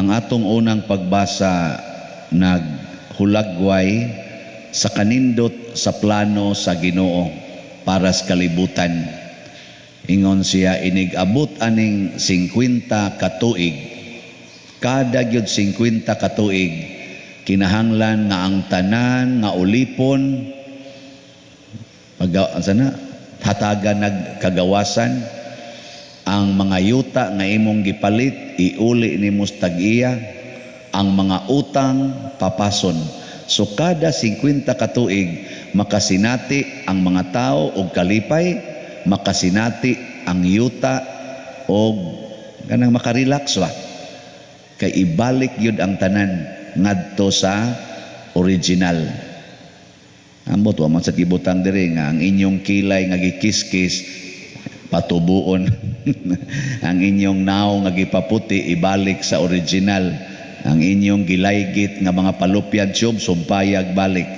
ang atong unang pagbasa naghulagway sa kanindot sa plano sa Ginoo para sa kalibutan. Ingon siya, inigabot aning 50 katuig. Kada gyud 50 katuig kinahanglan nga ang tanan nga ulipon hatagan nagkagawasan, ang mga yuta nga imong gipalit iuli nimo tag-iya, ang mga utang papason. So kada 50 katuig makasinati ang mga tao og kalipay, makasinati ang yuta og kanang makarelax wa. Kay ibalik yun ang tanan ngadto sa original. Ambot wa man sa kibutang diri nga ang inyong kilay nga gikiskis patubuon. Ang inyong naw nga gipaputi ibalik sa original. Ang inyong gilaygit nga mga palupyad tube sumpayag balik.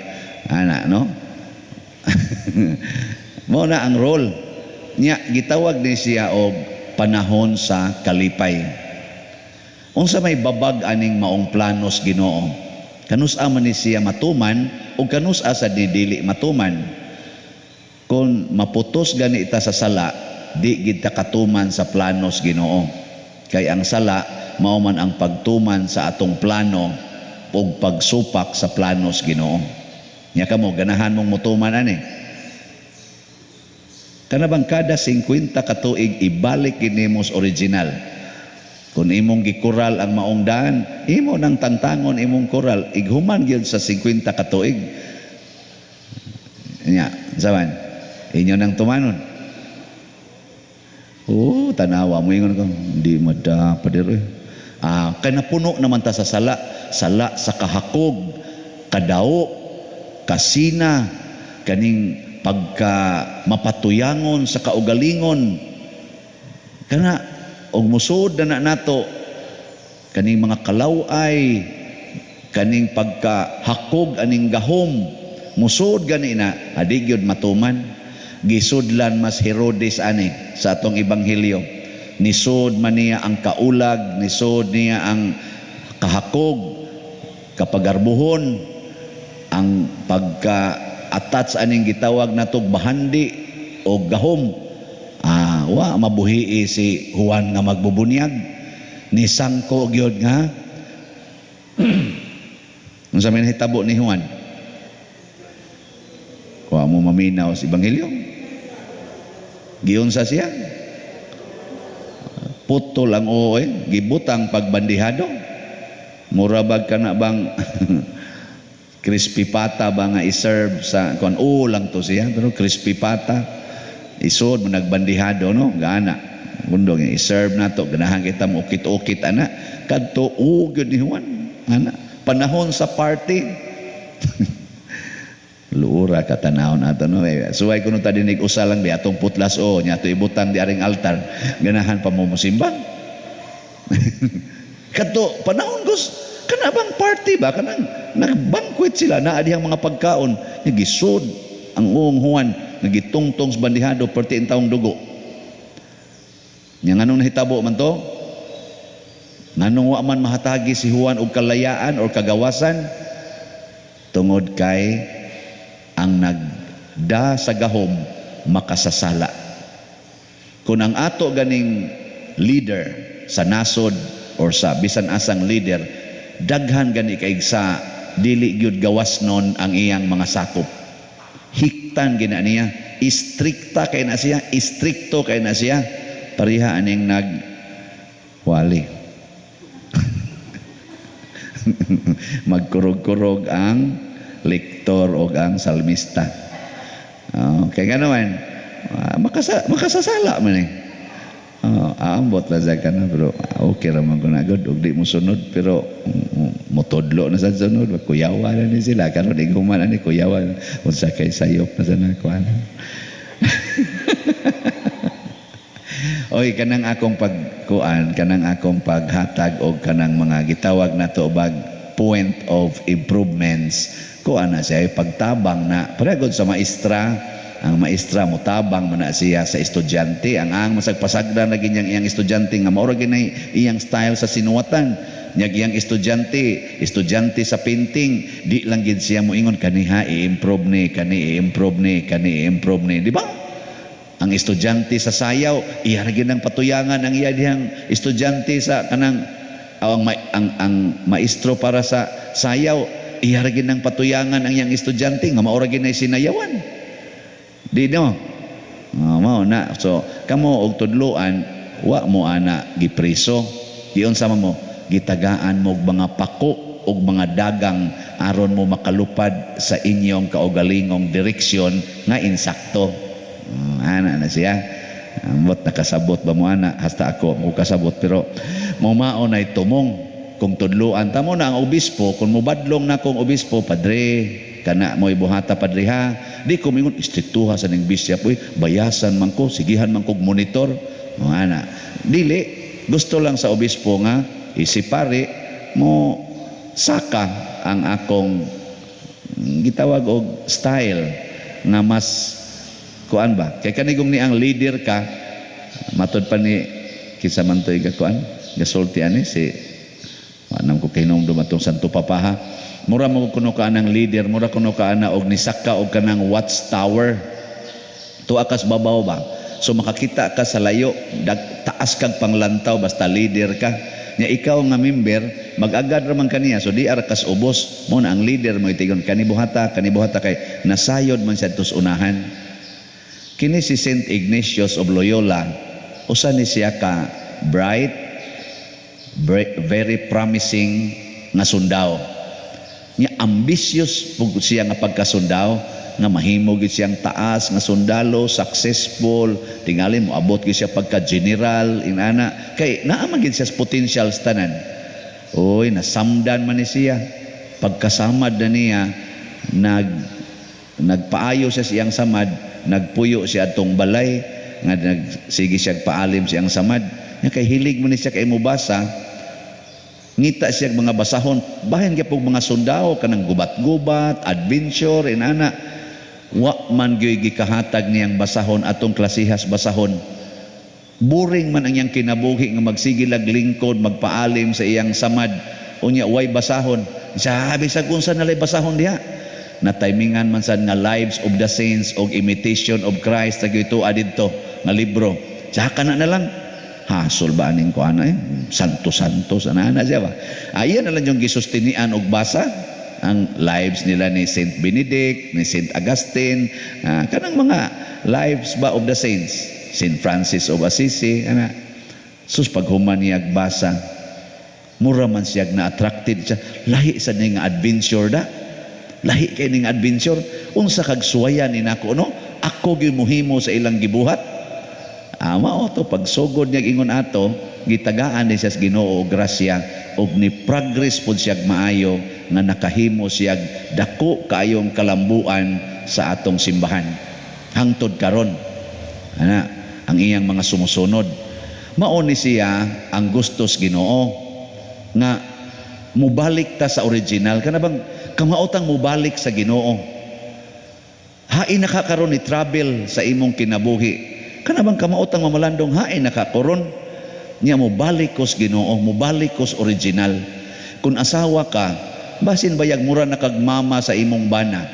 Ana no? Mo na ang role nya gitawag ni siya og panahon sa kalipay. Unsa may babag aning maong planos Ginoo? Kanus-a man ni siya matuman o kanus-a sa dili matuman. Kung maputos gani ita sa sala, di gid ta katuman sa planos Ginoo. Kay ang sala mao man ang pagtuman sa atong plano ug pagsupak sa planos Ginoo. Nya kamo ganahan mong mutuman ani. Kanabang kada 50 katuig ibalik kinimo sa original. Kung imong gikural ang maong daan, imo nang tantangon imong kural, ighuman gyud sa 50 katuig. Nya, saban, inyo nang tumanon. Tanawa mo ingon ko, hindi madapat diri. Kay napuno naman ta sa sala sa kahakog, kadao, kasina, kaning pagka mapatuyangon sa kaugalingon. Kana og musud na nato kaning mga kalaway, kaning pagkahakog aning gahom, musud gani na adi gyud matuman. Gisudlan mas Herodes ani sa atong ebanghelyo, nisud man niya ang kaulag, nisud niya ang kahakog, kapagarbuhon, ang pagka-attach aning gitawag natog bahandi o gahom. Wa mabuhii si Juan nga magbubunyag, ni sangko gyud nga unsa man hitabo ni Juan. Wa mo maminaw sa ebanghelyo. Giunsa siya? Putol ang gibutang pagbandihado. Murabag kana bang crispy pata ba nga iserve sa kon lang to siya, pero crispy pata isod mo nagbandihado no gaana gundong i-serve nato ganahan kita mo ukit-ukit ana kadto gyud ni Juan ana panahon sa party. Luura ka tanawon ato no. Suway kuno ta dinig usa lang di atong putlas nya to ibutang di aring altar ganahan pa mo musimbang. Kadto panahon gus kanabang party ba kanang nagbanquet sila na adihang mga pagkaon nya gisud ang Juan nagitungtong sa bandihado perti ang taong dugo. Nya nganong nahitabo man to? Nganong wa man mahatagi si Juan og kalayaan o kagawasan? Tungod kay ang nagda sa gahom makasasala. Kung ang ato ganing leader sa nasod or sa bisan asang leader daghan gani kay sa dili gyud gawasnon ang iyang mga sakop. Hiktan gina niya, istrikta kay na siya, istrikto kay na siya, pariha aning nagwali. Magkurog-kurog ang lektor o ang salmista. Kaya nga naman, makasasala man eh. Aambot lang sa ka na, pero okay raman ko na agad, huwag di mo sunod, pero motodlo na sa sunod, kuyawa na ni sila, karon iguman na ni kuyawa, unsa kay sayop na sa nakuha. Oy, kanang akong pagkuan, kanang akong paghatag o kanang mga gitawag na to bag point of improvements, kuan na siya, pagtabang na, paragod sa maestra, ang maestra mutabang man na siya sa estudyante, ang masagpasagdan lagi niyang iyang estudyante nga mao ra ginay iyang style sa sinuwatan. Nyag iyang estudyante sa painting, di lang gid siya moingon kaniha i-improve ni, di ba? Ang estudyante sa sayaw, iya ra gid ang patuyangan ang iya dihang estudyante sa kanang ang maestro para sa sayaw, iya ra gid ang patuyangan ang iyang estudyante nga mao ra gid nay sinayawan. Di no? Mao na. So, kamo og tudloan, wa mo ana gipriso. Diyon sama mo, gitagaan mo og mga pako og mga dagang aron mo makalupad sa inyong kaugalingong direksyon nga insakto. Ana na siya. Ambot nakasabot ba mo ana? Hasta ako mo kasabot pero mo mao nay tumong kung tudloan ta mo na ang obispo kung mobadlong na kong obispo padre kana mo ibuhata padre ha di ko mingon istriktuha sa ning bishop bayasan man ko sigihan man kog monitor mo ana dili gusto lang sa obispo nga isipare mo saka ang akong gitawag og style nga mas kuan ba kay kanigong ni ang leader ka matud pa ni kinsa man toy kuan gasulti ani si anam ko kay nung dumatong Santo Papa ha mura mo kuno ka anang leader mura kuno ka ana og nisaka og kanang watchtower tuwa kas babaw ba so makakita ka sa layo taas kag panglantaw basta leader ka nya ikaw nga member mag-agad ra man kaniya so di ara kas ubos mo na ang leader mo itigon kanibuhata kay nasayod man siya tus unahan kini si Saint Ignatius of Loyola usa ni siya ka bright very promising nga sundao niya ambitious pug siya nga pagkasundao nga mahimo gid siyang taas nga sundalo successful tingali mo abot gid siya pagka general inana kay naa man gid siya potential tanan oy nasamdan man ni siya pagkasamad na niya nagpaayo siya siyang samad nagpuyo siya atong balay nga nagsige siya paalim siyang samad nya kay hilig man ni siya kay mobasa ngita siya mga basahon bahin gyapon mga sundao kanang gubat-gubat adventure inana wa man gyud gikahatag niyang basahon atong klasihas basahon boring man ang iyang kinabuhi nga magsigilag lingkod magpaalim sa iyang samad unya way basahon sabi sa kung saan nalay basahon diha na timingan man sad nga Lives of the Saints og Imitation of Christ tagito adidto nga libro saka na lang hasol ba aning ko ana santo-santos ana siya ba ayan na lang yung gisustinian og basa ang lives nila ni Saint Benedict ni Saint Augustine kanang mga lives ba of the saints Saint Francis of Assisi ana sus paghuman niya basa mura man siya na attracted siya lahi sa ning adventure da lahi kay ning adventure unsa kag suwayan ni nako no ako gyud mohimo sa ilang gibuhat mao to pagsugod niya ingon ato gitagaan ni siya sa Ginoo og grasya og ni progress pud siya maayo nga nakahimo siya dako kaayong kalambuan sa atong simbahan hangtod karon ana ang iyang mga sumusunod mao ni siya ang gustos Ginoo nga mubalik ta sa original kana bang kamautang mubalik sa Ginoo hain nakakaron ni travel sa imong kinabuhi kana bang kamautang mamalandong hain nakakaron niya mo balik kos Ginoo mo balik kos original kung asawa ka basin bayag mura na kag mama sa imong bana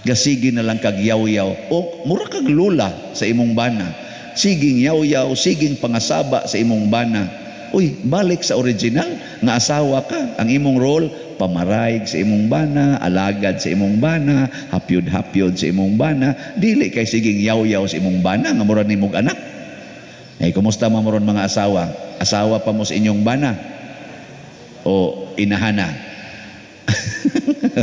gasigi na lang kag yaw-yaw o mura kag lula sa imong bana siging yaw-yaw siging pangasaba sa imong bana uy balik sa original nga asawa ka ang imong role pamarayg sa imong bana alagad sa imong bana hapyod-hapyod sa imong bana dili kay siging yaw-yaw sa imong bana nga mura nimog anak ay kumusta mamoron mga asawa pa mo sa inyong bana o inahana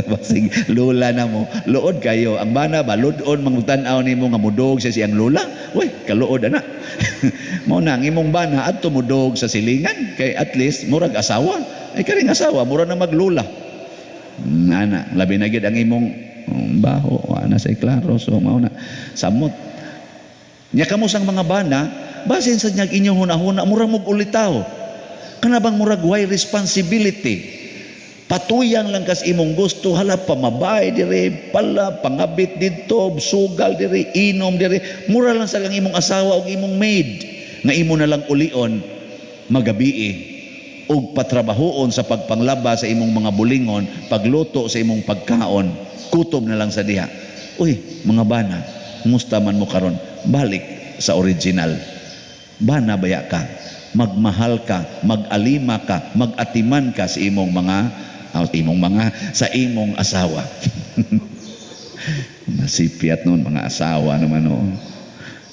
basig lula na mo luod kayo ang bana ba ludon mangutanaw nimo nga mudog sa siyang lula uy kaluod ana mo na ang imong bana adto mudog sa silingan kay at least murag asawa ay karing asawa mura na maglula ana labi na gid ang imong baho ana say klaro so mao na samot nya kamo sang mga bana basin sa nyag inyong hunahuna murag mog ulitaw kana bang murag way responsibility Patuyang lang kas imong gusto, hala pamabay diri, pala pangabit dito, sugal diri, inom diri, mura lang sa kang imong asawa o imong maid nga imo na lang ulion magabi og patrabahoon sa pagpanglaba sa imong mga bulingon, pagluto sa imong pagkaon, kutob na lang sa diha. Uy, mga bana, musta man mo karon? Balik sa original. Bana baya ka, magmahal ka, mag-alima ka, mag-atiman ka sa sa imong asawa. Nasipiat noon mga asawa naman noon.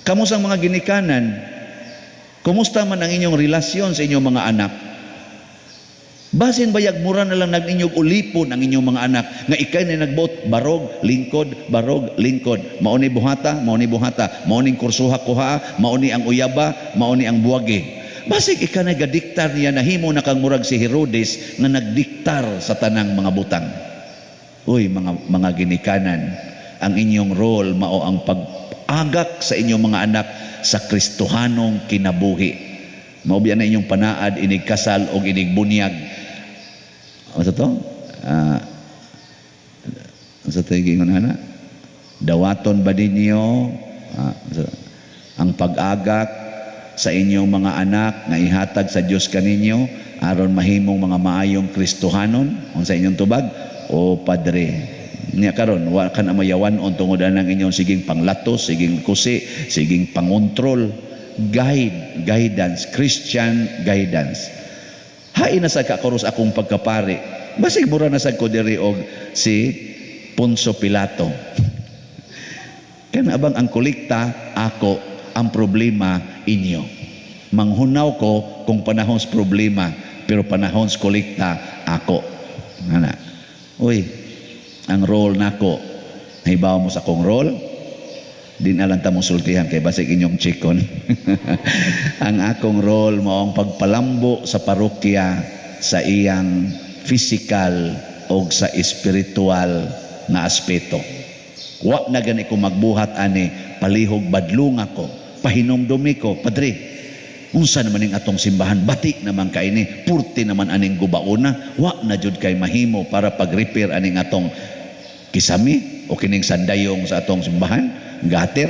Kamusta ang mga ginikanan? Kumusta man ang inyong relasyon sa inyong mga anak? Basin bayag mura na lang nag-inyong ulipon ang inyong mga anak nga ikay na nagbot barog lingkod mao ni buhata mao ning kursuha kuha mao ni ang uyaba mao ni ang buwage. Basig ika na gadiktar niya, nahimo na kang murag si Herodes nga nagdiktar sa tanang mga butang. Uy, mga ginikanan, ang inyong role mao ang pag-agak sa inyong mga anak sa Kristohanong kinabuhi. Mao biya na inyong panaad, inig kasal o inig bunyag. Ano to? Ano to gingon ana? Dawaton ba ninyo ang pag-agak sa inyong mga anak nga ihatag sa Dios kaninyo aron mahimong mga maayong Kristohanon unsa inyong tubag? O Padre, niya karon wa ka na mayawanon tungod ang inyong siging panglatos, siging kusi, siging pangontrol. Guidance, Christian guidance. Hain na sa kakoros akong pagkapari. Basig mura na sa ko diri og si Poncio Pilato. Kana abang ang kolekta ako, ang problema inyo. Manghunaw ko kung panahon sa problema, pero panahon sa kolekta ako. Ana. Uy, ang role nako, nahibaw mo sa akong role? Di na lang tamong sultihan kay basig inyong chikon. Ang akong role mo ang pagpalambo sa parokya sa iyang physical o sa spiritual na aspeto. Wa na gani ko magbuhat ani, palihog badlong ako, pahinomdumi ko, Padre, unsa naman ning atong simbahan, bati naman kay ni, purti naman aning gubaona, wa na jud kay mahimo para pag-repair aning atong kisami o kining sandayong sa atong simbahan. Gater,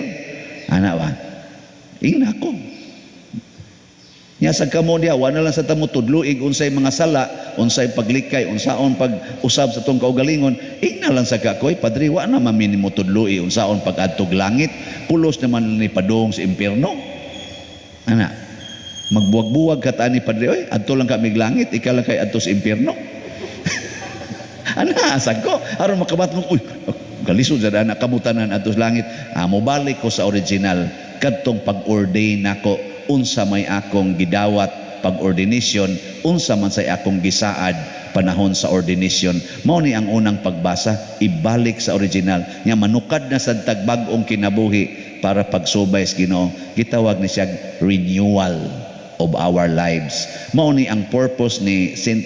ana ba? Ingna ko. Nya sa kamo diha, wala lang sa tamo tudluig unsay mga sala, unsay paglikay, unsaon pag-usab sa tong kaugalingon. Ingna lang sa kakoy, Padre, wa na maminimo tudlui unsaon pag-adtog langit, pulos naman ni padung sa impierno. Ana, magbuwag-buwag ka ta ni Padre, oy, adto lang ka mig langit, ikaw lang kay adto sa impierno. Ana, asag ko, aron makabat mo, uy, kalisod sa anak kamutanan atos langit. Mo balik ko sa original kadtong pag-ordain nako, unsa may akong gidawat pag-ordination, unsa man say akong gisaad panahon sa ordination. Mao ni ang unang pagbasa, ibalik sa original nya manukad na sa tagbag-ong kinabuhi para pagsubay sa Ginoo. Gitawag ni siya renewal of our lives. Mao ni ang purpose ni Saint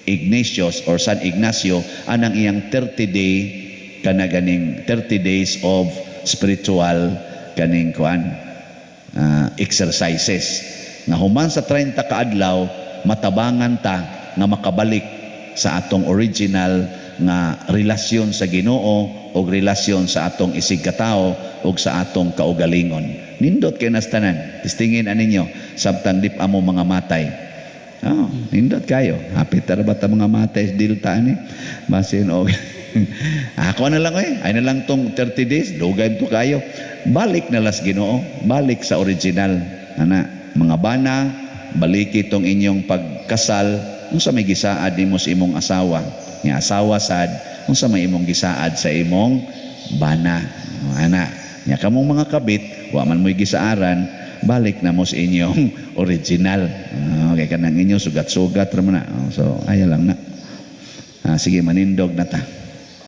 Ignatius or San Ignacio anang iyang 30-day kana ganing 30 days of spiritual kaning exercises nga human sa 30 ka adlaw matabangan ta nga makabalik sa atong original nga relasyon sa Ginoo o relasyon sa atong isig katao o sa atong kaugalingon. Nindot kay nastanan, tistingin aninyo sabtang dip amo mga matay. Nindot kayo, hapit ra ba ta mga matay dilta ani basin og ako na lang ay na lang tong 30 days, dugay to kayo. Balik na las Ginoo, balik sa original. Ana, mga bana, balik itong inyong pagkasal, unsa may gisaad nimo sa imong asawa. Nga asawa sad, unsa may imong gisaad sa imong bana. Ana, nya kamong mga kabit, wa man mo'y gisaaran, balik na mo sa inyong original. Okay, kanang inyong sugat-sugat ra man na. So, aya lang na. Sige, manindog na ta.